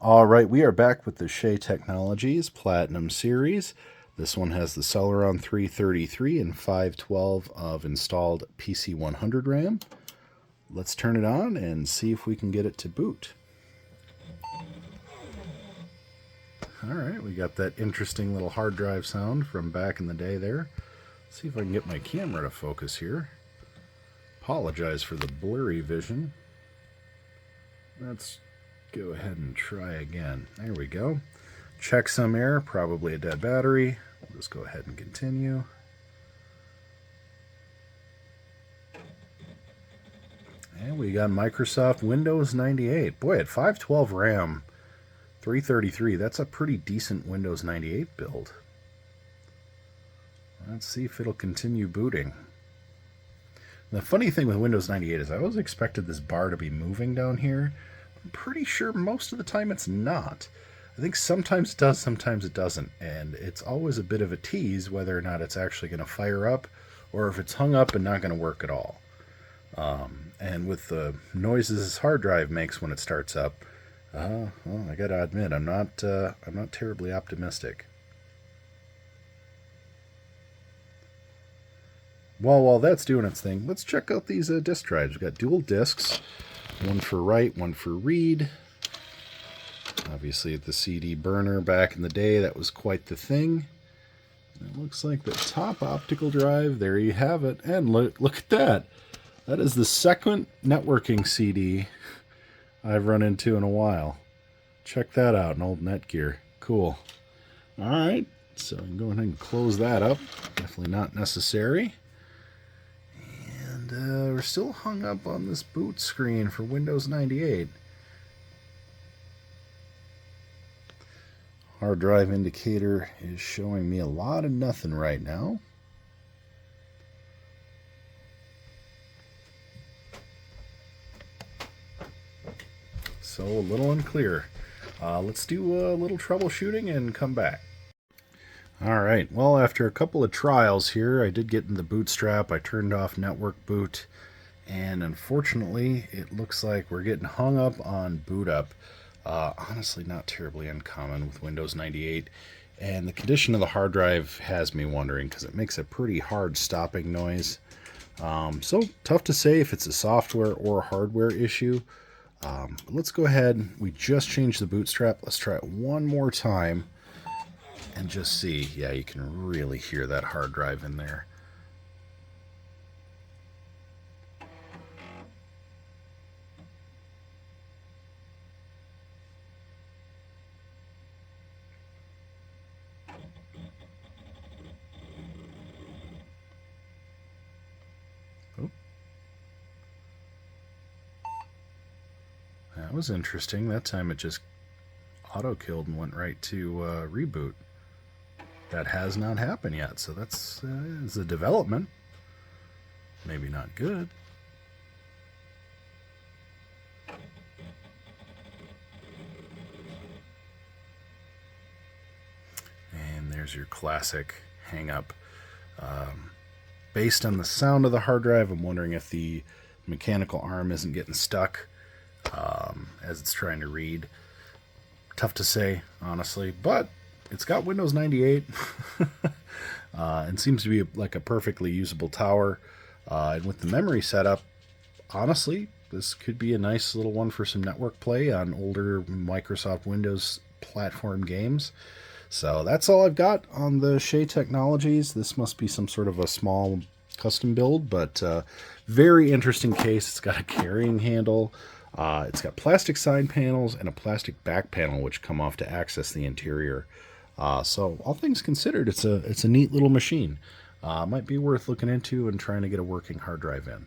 All right, we are back with the Shea Technologies Platinum Series. This one has the Celeron 333 and 512 of installed PC 100 RAM. Let's turn it on and see if we can get it to boot. All right, we got that interesting little hard drive sound from back in the day there. Let's see if I can get my camera to focus here. Apologize for the blurry vision. Let's go ahead and try again. There we go. Check some error, probably a dead battery. We'll just go ahead and continue. And we got Microsoft Windows 98. Boy, at 512 RAM, 333, that's a pretty decent Windows 98 build. Let's see if it'll continue booting. The funny thing with Windows 98 is I always expected this bar to be moving down here. I'm pretty sure most of the time it's not. I think sometimes it does, sometimes it doesn't, and it's always a bit of a tease whether or not it's actually going to fire up or if it's hung up and not going to work at all. And with the noises this hard drive makes when it starts up, well, I got to admit, I'm not terribly optimistic. Well, while that's doing its thing, let's check out these disk drives. We've got dual disks. One for write, one for read. Obviously the CD burner back in the day, that was quite the thing. It looks like the top optical drive, there you have it. And look at that. That is the second networking CD I've run into in a while. Check that out, an old Netgear. Cool. Alright, so I can go ahead and close that up. Definitely not necessary. We're still hung up on this boot screen for Windows 98. Hard drive indicator is showing me a lot of nothing right now. So a little unclear. Let's do a little troubleshooting and come back. Alright, well, after a couple of trials here, I did get in the bootstrap. I turned off network boot, and unfortunately, it looks like we're getting hung up on boot up. Honestly, not terribly uncommon with Windows 98, and the condition of the hard drive has me wondering because it makes a pretty hard stopping noise. So, tough to say if it's a software or hardware issue. Let's go ahead. We just changed the bootstrap. Let's try it one more time. And just see, yeah, you can really hear that hard drive in there. Oh. That was interesting. That time it just auto-killed and went right to reboot. That has not happened yet, so that's is a development. Maybe not good. And there's your classic hang-up. Based on the sound of the hard drive, I'm wondering if the mechanical arm isn't getting stuck as it's trying to read. Tough to say, honestly, but it's got Windows 98 and seems to be like a perfectly usable tower. And with the memory setup, honestly, this could be a nice little one for some network play on older Microsoft Windows platform games. So that's all I've got on the Shea Technologies. This must be some sort of a small custom build, but very interesting case. It's got a carrying handle. It's got plastic side panels and a plastic back panel which come off to access the interior. So all things considered, it's a neat little machine. Might be worth looking into and trying to get a working hard drive in.